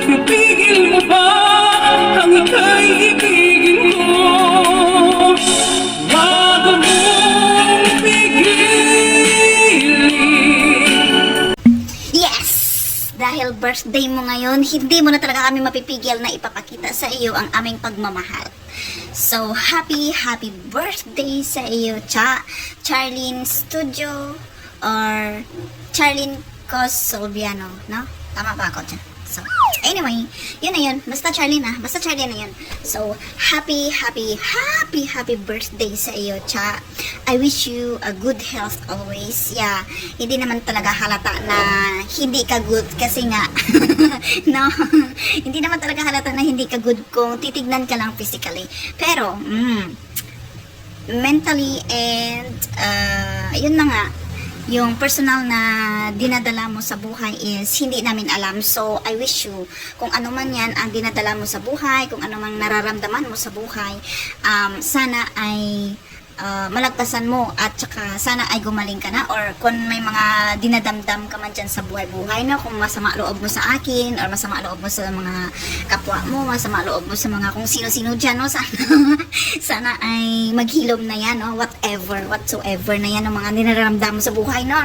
Mapipigil mo ba ang ika'y ibigin ko? Bago mong pigilin. Yes! Dahil birthday mo ngayon, hindi mo na talaga kami mapipigil na ipapakita sa iyo ang aming pagmamahal. So, happy birthday sa iyo, Charlene Studio or Charlene Cos Solviano, no? Tama ba ako dyan? So, anyway, yun na yun. Basta Charlene na. Basta Charlene na yun. So, happy birthday sa iyo, Cha. I wish you a good health always. Yeah, hindi naman talaga halata na hindi ka good kasi nga, no? Hindi naman talaga halata na hindi ka good kung titignan ka lang physically. Pero, mentally and, yun na nga, yung personal na dinadala mo sa buhay is hindi namin alam. So, I wish you, kung ano man yan ang dinadala mo sa buhay, kung ano man nararamdaman mo sa buhay, sana ay malagpasan mo at saka sana ay gumaling ka na, or kung may mga dinadamdam ka man dyan sa buhay-buhay, no? Kung masama loob mo sa akin or masama loob mo sa mga kapwa mo, masama loob mo sa mga kung sino-sino dyan, no? Sana ay maghilom na yan, no? Whatsoever na yan ang mga niraramdam mo sa buhay, no?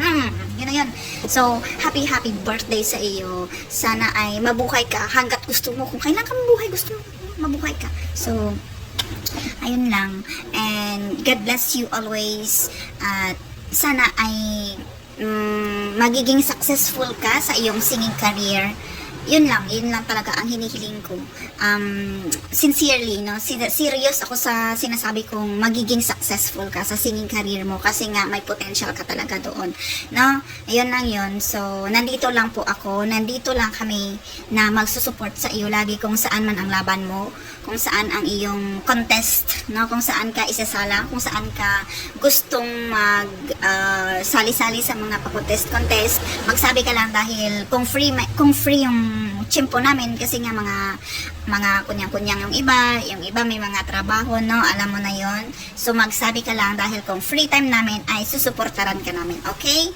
Yun na yun. So, happy birthday sa iyo. Sana ay mabuhay ka hanggat gusto mo. Kung kailan ka mabuhay, gusto mo mabuhay ka. So, ayun lang. And God bless you always. At sana ay magiging successful ka sa iyong singing career. Yun lang talaga ang hinihiling ko. Sincerely, no? Serious ako sa sinasabi kong magiging successful ka sa singing career mo kasi nga may potential ka talaga doon, no? Ayun lang yun. So, nandito lang po ako, nandito lang kami na magsusupport sa iyo lagi kung saan man ang laban mo, kung saan ang iyong contest, no? Kung saan ka isasala, kung saan ka gustong sali-sali sa mga contest, magsabi ka lang dahil kung free yung chimpo namin kasi nga mga kunyang-kunyang yung iba may mga trabaho, no? Alam mo na yon. So magsabi ka lang dahil kung free time namin ay susuportaran ka namin, okay?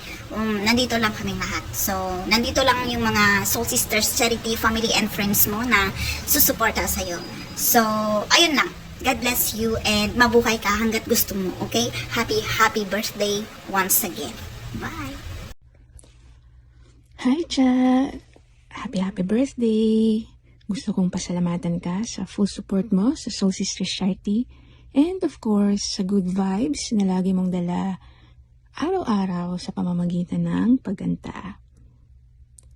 Nandito lang kaming lahat. So nandito lang yung mga Soul Sisters Charity family and friends mo na susuporta sa iyo. So ayun lang. God bless you and mabuhay ka hanggat gusto mo, okay? Happy birthday once again. Bye. Hi, Cha! Happy birthday! Gusto kong pasalamatan ka sa full support mo sa Soul Sisters Charity and of course sa good vibes na lagi mong dala araw-araw sa pamamagitan ng pagganta.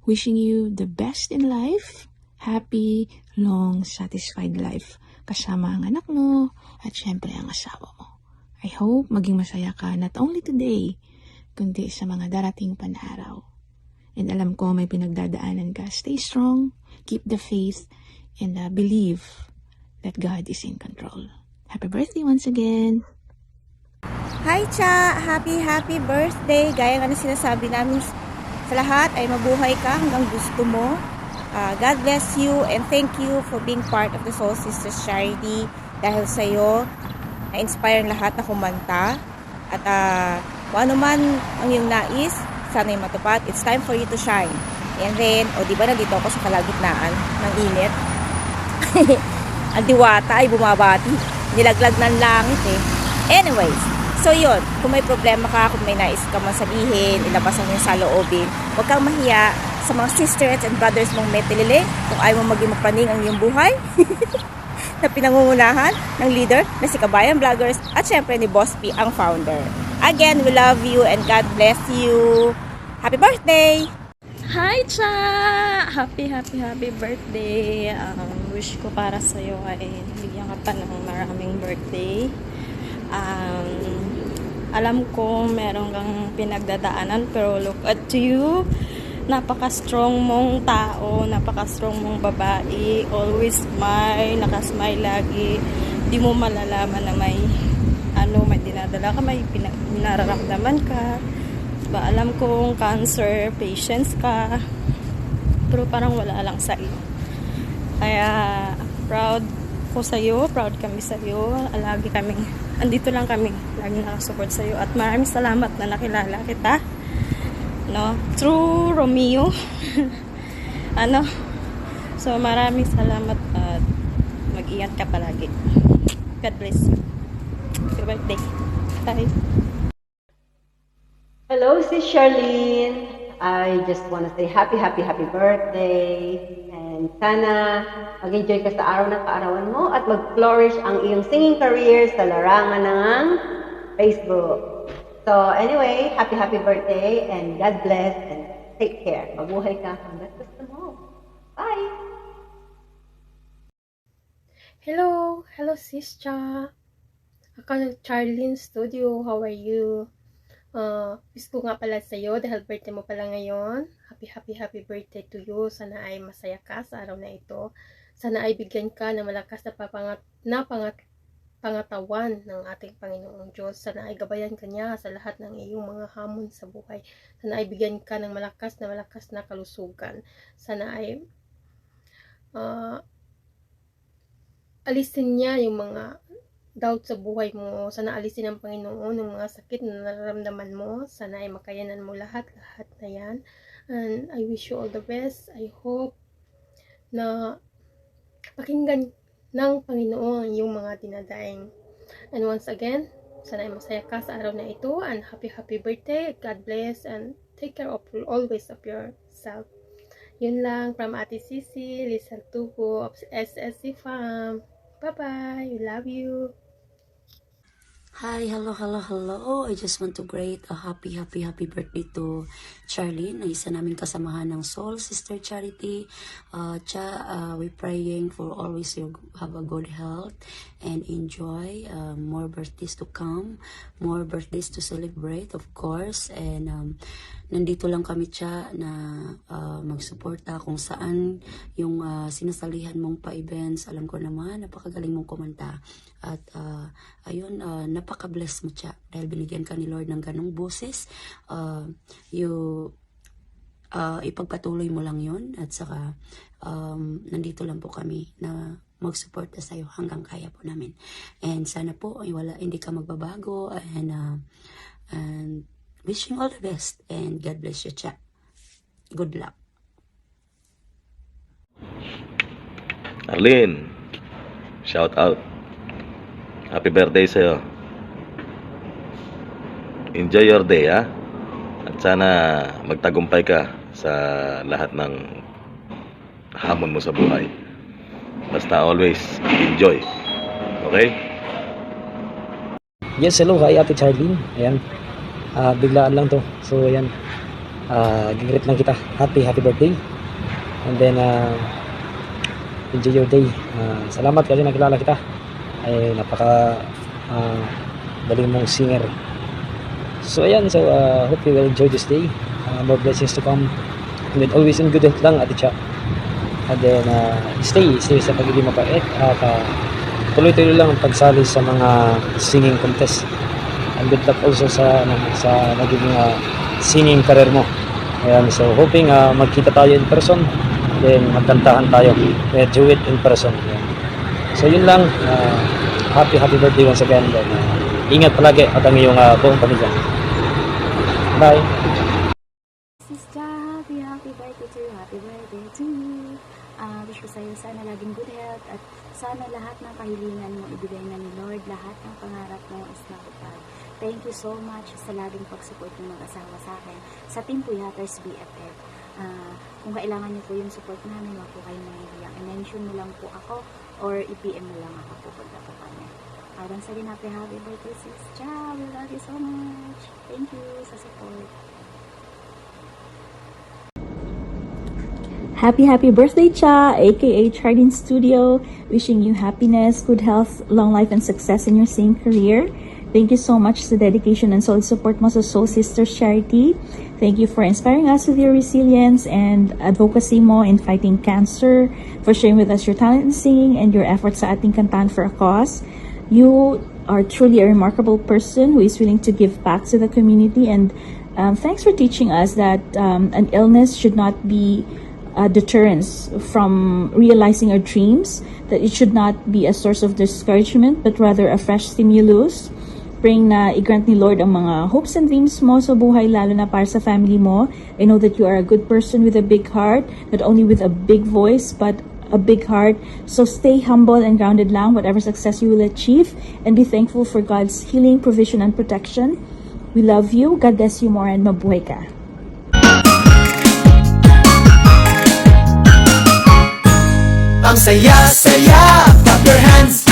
Wishing you the best in life, happy, long, satisfied life kasama ang anak mo at syempre ang asawa mo. I hope maging masaya ka not only today, kundi sa mga darating panaraw. And alam ko may pinagdadaanan ka. Stay strong, keep the faith, and believe that God is in control. Happy birthday once again! Hi, Cha! Happy birthday! Gaya nga na sinasabi namin sa lahat ay mabuhay ka hanggang gusto mo. God bless you and thank you for being part of the Soul Sisters Charity. Dahil sa iyo, na-inspire ang lahat na kumanta. At kung ano man ang iyong nais, sana yung matupad. It's time for you to shine. And then, diba nandito ako sa kalagitnaan ng init. Ang diwata ay bumabati. Nilaglag ng langit eh. Anyways, so yun. Kung may problema ka, kung may nais ka man sabihin, ilabasan mo yung saloobin, huwag kang mahiya sa mga sisters and brothers mong metilili. Kung ayaw mo maging mapaning ang iyong buhay, na pinangungunahan ng leader na si Kabayan Vloggers at syempre ni Boss P, ang founder. Again, we love you and God bless you. Happy birthday! Hi, Cha! Happy birthday! Wish ko para sa'yo ay bigyan ka pa ng maraming birthday. Alam ko meron kang pinagdadaanan pero look at you. Napaka-strong mong tao, napaka-strong mong babae. Always smile, nakasmile lagi. Di mo malalaman na may dinadala ka, may nararamdaman ka. Diba, alam kong cancer patients ka, pero parang wala lang sa iyo. Kaya proud ko sa iyo, proud kami sa iyo. Lagi kaming andito lang kami, lagi nakasupport sa iyo at maraming salamat na nakilala kita. No, through Romeo. So, maraming salamat at mag-ingat ka palagi. God bless you. Happy birthday. Bye. Hello, sis Charlene. I just want to say happy birthday. And sana mag-enjoy ka sa araw ng kaarawan mo at mag-flourish ang iyong singing career sa larangan ng Facebook. So anyway, happy birthday and God bless and take care. Mabuhay ka hanggang gusto mo. Bye! Hello sister. Ako Charlene Studio, how are you? Wish ko nga pala sa'yo dahil birthday mo pala ngayon. Happy birthday to you. Sana ay masaya ka sa araw na ito. Sana ay bigyan ka ng malakas na pangatawan ng ating Panginoong Diyos. Sana ay gabayan ka niya sa lahat ng iyong mga hamon sa buhay. Sana ay bigyan ka ng malakas na kalusugan. Sana ay alisin niya yung mga doubt sa buhay mo. Sana alisin ng Panginoon ng mga sakit na nararamdaman mo. Sana ay makayanan mo lahat na yan. And I wish you all the best. I hope na pakinggan ng Panginoon yung mga dinadaing. And once again, sana ay masaya ka sa araw na ito. And happy birthday. God bless. And take care of always of yourself. Yun lang from Ate Sisi, Lisa Tubo of SSC Farm. Bye-bye. We love you. Hi, hello. I just want to greet a happy birthday to Charlene, na isa naming kasamahan ng Soul Sister Charity. We praying for always you have a good health and enjoy more birthdays to come, more birthdays to celebrate, of course. And nandito lang kami na magsuporta kung saan yung sinasalihan mong pa-events. Alam ko naman, napakagaling mong kumanta. At ayun, napaka-bless mo siya dahil binigyan ka ni Lord ng ganong boses. Ipagpatuloy mo lang yun at saka nandito lang po kami na magsuporta sa'yo hanggang kaya po namin. And sana po hindi ka magbabago and wishing all the best and God bless you, Cha. Good luck. Arlene, shout out. Happy birthday sa'yo. Enjoy your day, ha? At sana magtagumpay ka sa lahat ng hamon mo sa buhay. Basta always enjoy. Okay? Yes, hello. Hi, Ate Charlene. Ayan. Biglaan lang to. So, ayan. Gigreet lang kita. Happy birthday. And then, enjoy your day. Salamat kasi nakilala kita. Ay napaka galing mong singer. So ayan, hope you will enjoy this day. More blessings to come. And then always in good health lang, Ate Cha. And then stay sa pagiging mabait at tuloy-tuloy lang ang pagsali sa mga singing contest. And good luck also sa nagiging singing career mo. Ayan, so hoping magkita tayo in person. Then magkantahan tayo. Do it in person. Ayan. So yun lang, happy birthday once again. Then, ingat palagi at ang iyong buong pamilya. Bye! Sister, happy birthday to you. Happy birthday to you. Wish ko sa'yo sana laging good health at sana lahat ng kahilingan mo ibigay na ni Lord. Lahat ng pangarap mo is matupad. Thank you so much sa laging pag-support ng mag-asawa sa akin sa Team Puyatters BFF. Kung kailangan niyo po yung support namin, wag po kayo mahihiyang. I-mention mo lang po ako or i-PM mo lang ako, pupunta po kami. Once again, happy birthday, sis Cha. We love you so much. Thank you sa support. Happy birthday, Cha, aka Charlene Studio. Wishing you happiness, good health, long life, and success in your singing career. Thank you so much sa dedication and solid support mo sa Soul Sisters Charity. Thank you for inspiring us with your resilience and advocacy mo in fighting cancer, for sharing with us your talent in singing and your efforts sa ating kantahan for a cause. You are truly a remarkable person who is willing to give back to the community, and thanks for teaching us that an illness should not be a deterrence from realizing our dreams, that it should not be a source of discouragement, but rather a fresh stimulus Praying na i-grant ni Lord ang mga hopes and dreams mo sa buhay, lalo na para sa family mo. I know that you are a good person with a big heart, not only with a big voice, but a big heart. So stay humble and grounded lang, whatever success you will achieve, and be thankful for God's healing, provision, and protection. We love you. God bless you more, and mabuhay ka. Ang saya-saya, clap your hands.